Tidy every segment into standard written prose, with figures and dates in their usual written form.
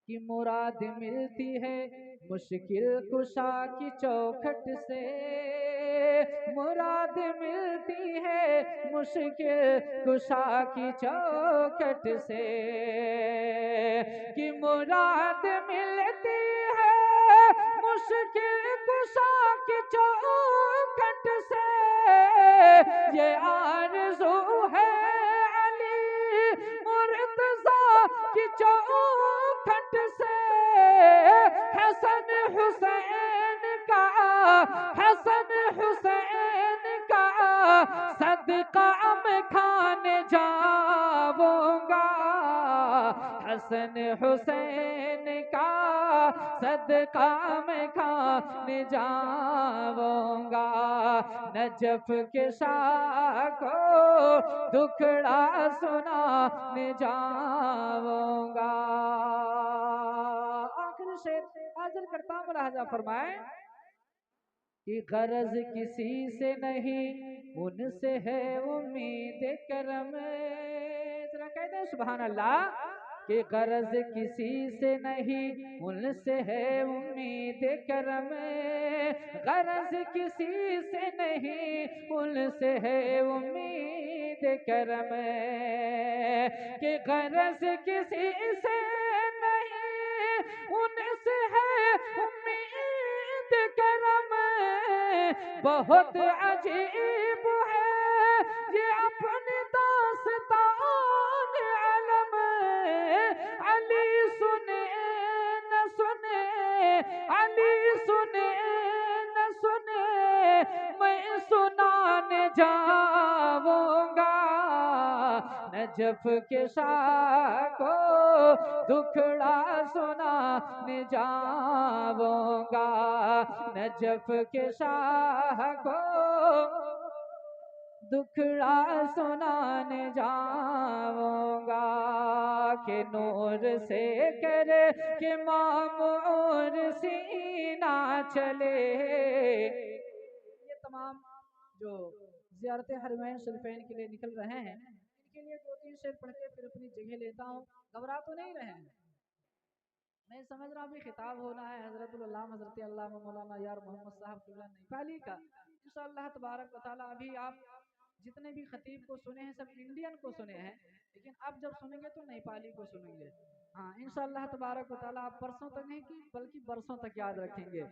کی مراد ملتی ہے مشکل کشا کی چوکھٹ سے، مراد ملتی ہے مشکل کشا کی چوکھٹ سے، کی مراد ملتی ہے مشکل کشا کی چوکھٹ سے، یہ آرزو ہے علی مرتضیٰ کی چوکھٹ سے، حسن حسین کا، حسن حسین کا صدقہ میں کھانے جاؤں گا، حسن حسین کا صدقہ میں کھانے جاؤں گا، نجف کے شاہ کو دکھڑا سنانے جاؤں گا۔ آخر شعر حاضر کرتا ہوں، ملاحظہ فرمائیں کہ غرض کسی سے نہیں ان سے ہے امید کرم، ذرا کہتے ہیں سبحان اللہ، کہ غرض کسی سے نہیں ان سے ہے امید کرم، غرض کسی سے نہیں ان سے ہے امید کرم، کہ غرض کسی سے نہیں ان سے ہے امید کرم، بہت عجیب ہے یہ اپنی داستان علم، علی سنے نہ سنے، علی سنے نہ سنے، میں سنانے جاؤں گا، نجف کے شاہ کو دکھڑا سنانے جاؤں گا، نجف کے شاہ کو دکھڑا سنانے جاؤں گا، کہ نور سے کرے کہ معمور سینہ چلے۔ یہ تمام جو زیارت حرمین شریفین کے لیے نکل رہے ہیں، ان کے لیے دو تین شعر پڑھ کے پھر اپنی جگہ لیتا ہوں، گھبرا تو نہیں رہے ہیں؟ میں سمجھ رہا ہوں بھی خطاب ہونا ہے حضرت اللہ حضرت علامہ مولانا یار محمد صاحب قبلہ نیپالی کا، انشاءاللہ تبارک و تعالیٰ۔ ابھی آپ جتنے بھی خطیب کو سنے ہیں سب انڈین کو سنے ہیں، لیکن اب جب سنیں گے تو نیپالی کو سنیں گے، ہاں انشاءاللہ تبارک و تعالیٰ۔ آپ پرسوں تک نہیں کی بلکہ برسوں تک یاد رکھیں گے۔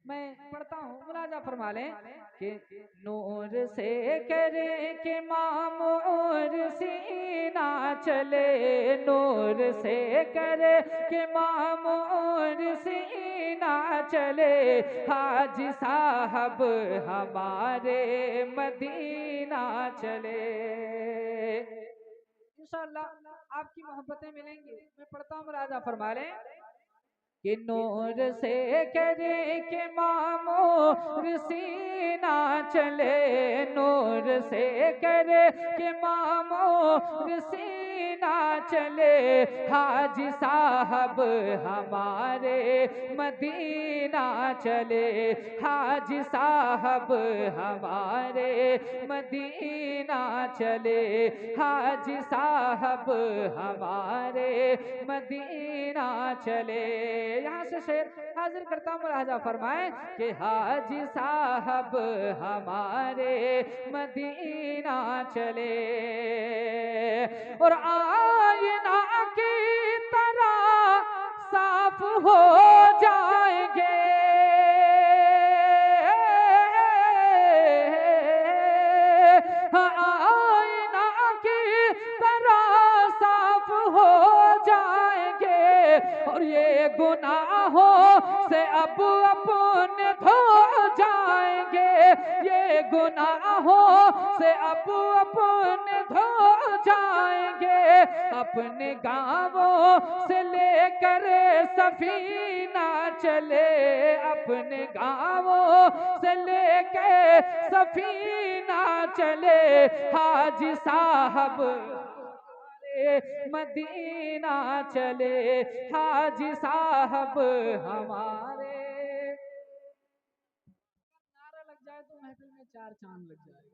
میں پڑھتا ہوں، ملاحظہ فرما لیں کہ نور سے کرے کہ معمور سینہ چلے، نور سے کرے کہ معمور سینہ چلے، حاجی صاحب ہمارے مدینہ چلے، انشاءاللہ آپ کی محبتیں ملیں گی۔ میں پڑھتا ہوں، ملاحظہ فرما لیں کہ نور سے کرے کہ معمور سینہ چلے، نور سے کرے کہ معمور سینہ چلے، حاجی صاحب ہمارے مدینہ چلے، حاجی صاحب ہمارے مدینہ چلے، حاجی صاحب ہمارے مدینہ چلے۔ یہاں سے شعر حاضر کرتا ہوں، ملاحظہ فرمائیں کہ حاجی صاحب ہمارے مدینہ چلے، اور آئینہ کی طرح صاف ہو جائیں گے، آئینہ کی طرح صاف ہو جائیں گے، اور یہ گناہوں سے اب اپنے دھو جائیں گے، یہ گناہوں سے اب اپنے دھو جائیں گے، اپنے گاؤں سے لے کر سفینہ چلے، اپنے گاؤں سے لے کے سفینہ چلے، حاجی صاحب مدینہ چلے، حاجی صاحب ہمارے۔ نعرہ لگ جائے تو محفل میں چار چاند لگ جائے گا۔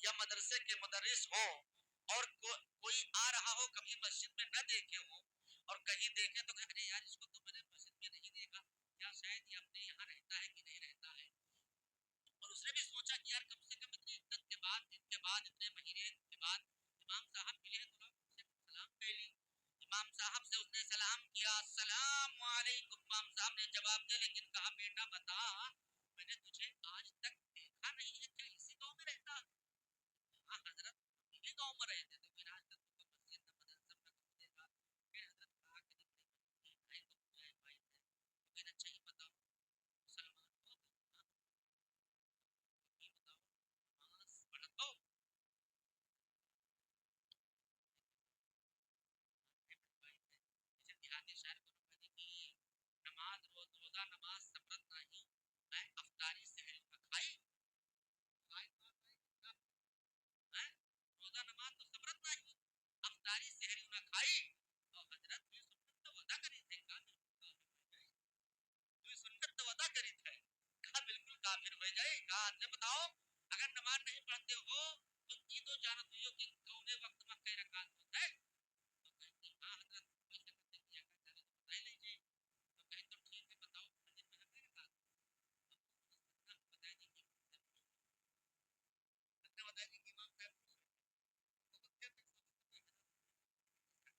یا مدرسے کے مدرس ہوں اور کوئی آ رہا ہو کبھی مسجد میں نہ دیکھے ہوں اور کہیں دیکھے تو کہہ ارے یار اس کو تو میں نے مسجد میں نہیں دیکھا، یا شاید یہ اپنے یہاں رہتا ہے کہ نہیں رہتا ہے. اور اس نے بھی سوچا کہ یار کم سے کم اتنی عدت کے بعد اتنے مہینے کے بعد امام صاحب ملے ہیں تو ان سے سلام کہہ لی. امام صاحب سے اس نے سلام کیا، السلام علیکم. امام صاحب نے جواب دیا لیکن کہا بیٹا بتا میں نے تجھے آج تک دیکھا نہیں ہے، کیا اسی گاؤں میں رہتا؟ ہاں حضرت اسی گاؤں میں رہتے تھے، پھر آج تک تم کو مسجد نہ مدرسہ نہ کبھی دیکھا. پھر حضرت کہا کہ نہیں بھائی تو مجھے بھائی ہے تو پھر اچھا ہی بتاؤ مسلمان ہو؟ یہ بتاؤ نماز پڑھتا ہو؟ دیہاتی شہر کو نماز روزہ نماز سفرت نہیں ہے، افطاری سحری نہ کھائی روزہ نماز تو سفرت نہیں، افطاری سحری نہ کھائی. اور حضرت یہ سنت تو وعدہ کری تھے کافر تو سنت تو وعدہ کری تھے کہا بالکل کافر ہو جائے. کہا اچھا بتاؤ اگر نماز نہیں پڑھتے ہو تو عید و جانت ہوئی کہ کون وقت میں کئی رکعت ہوتا ہے؟ تو کہتی ہاں حضرت کوئی شکل سے کیا کرتا ہے تو بتا ہی لیجیے. تو کہیں تو ٹھیک ہے بتاؤ مسجد میں کئی رکعت بتایا جی کہ بتایا جی کہ امام صاحب بہت دیر تک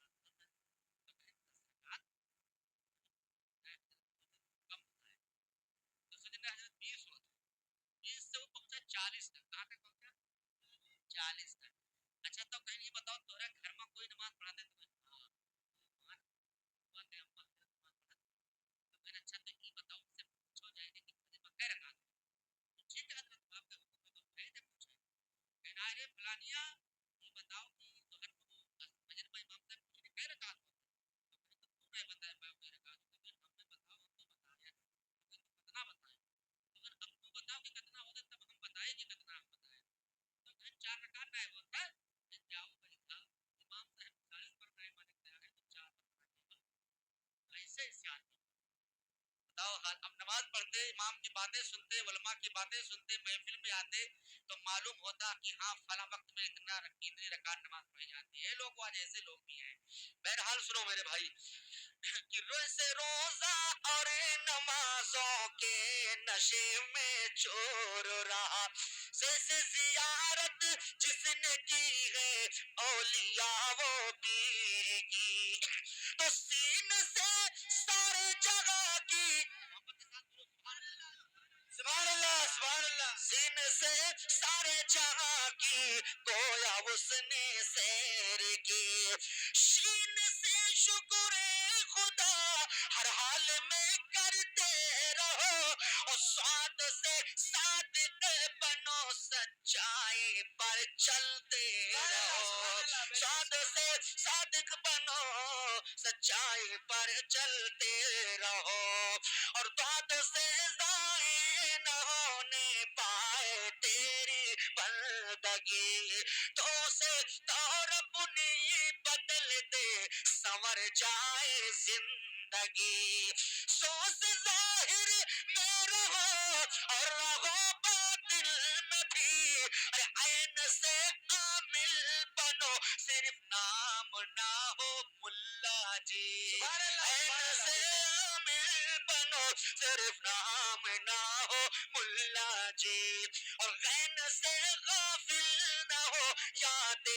سوچتے ہیں تو کہیں 10 رکعت کم ہوتا ہے تو سجدہ حضرت 20 ہوتا ہے، 20 سے وہ پہنچا 40 تک. کہاں تک پہنچا؟ 40 تک. اچھا تو کہیں یہ بتاؤ تمہارے گھر میں کوئی نماز پڑھاتے تو ہاں تو پھر اچھا تو یہ بتاؤ اس سے پوچھو جائے گا کہ مسجد میں کئی رکعت تو ٹھیک ہے حضرت آپ کے حکم میں تو گئے تھے پوچھے کہنا ارے فلانیہ یہ بتاؤ کہ ظہر میں وہ مسجد میں امام صاحب پوچھے کئی رکعت ہوتے تو کہیں تو کیوں نہیں بتایا پاؤ کئی رکعت ہوتے پھر ہم نے بتاؤ ہم تو بتایا تو کہیں تو کتنا بتائیں اگر اب تو بتاؤ کہ کتنا ہوتا تب ہم بتائیں کہ کتنا ہم بتائیں تو کہیں 4 رکعت نہیں ہوتا پھر جاؤ بھائی تھا امام صاحب 40 پر نہیں مانتے ہیں تو 4 پر مانتے ایسے ایسے آدمی بتاؤ. اب نماز پڑھتے امام کی باتیں سنتے علماء کی باتیں سنتے محفل میں آتے تو معلوم ہوتا کہ ہاں فلاں وقت میں اتنی رکعت نماز پڑھی جاتی ہے. لوگ آج ایسے لوگ بھی ہیں. بہرحال سنو میرے بھائی کہ روز روزہ اور نمازوں کے نشے میں چور رہا سے زیارت جس نے کی ہے اولیاء وہ پیر کی تو سین سے سارے جگہ کی سبحان اللہ سبحان اللہ سین سے سارے جہاں کی گویا اس نے سیر کی شین سے شکر خدا ہر حال میں کرتے رہو اور سعد سے صادق بنو سچائی پر چلتے رہو سعد سے صادق بنو سچائی پر چلتے رہو اور داد سے ضائع نہ ہونے پائے تیری بندگی تو سے تو رب نے بدل دے سنور جائے زندگی سوز ظاہر میں رہو اور رہو باطل میں بھی عین سے عامل بنو صرف نام نہ ہو ملا جی عین سے عامل بنو صرف نام نہ ہو ملا جی اور غین سے غافل نہ ہو یاد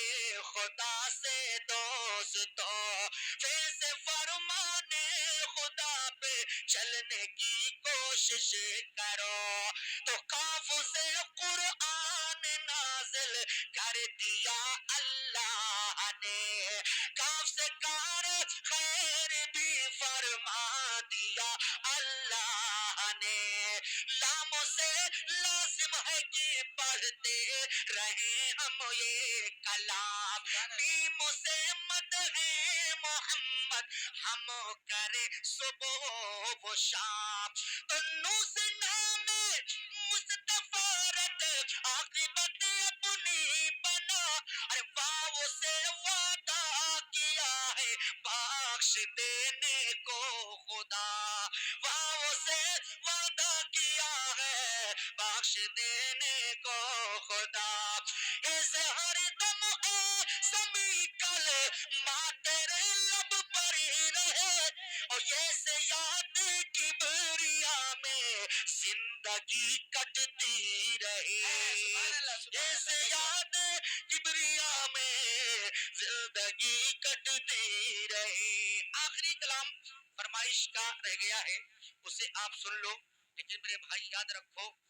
خدا سے دوستو فیض فرمانے خدا پہ چلنے کی کوشش کرو تو کاف سے قرآن نازل کر دیا اللہ نے کاف سے کار خیر بھی فرما دیا اللہ نے لاموں سے لازم ہے کہ پڑھتے رہے ہم یہ کلام میموں سے مدح محمد ہم کرے صبح و شام تو نو سے نام مصطفیٰ رد عاقبت اپنی بنا ارے واو سے وعدہ کیا ہے بخش دینے کو خدا واو سے وعدہ کیا ہے بخش دینے کو خدا یاد کبریا میں زندگی کٹتی رہی، اس یاد کبریا میں زندگی کٹتی رہی۔ آخری کلام فرمائش کا رہ گیا ہے، اسے آپ سن لو، لیکن میرے بھائی یاد رکھو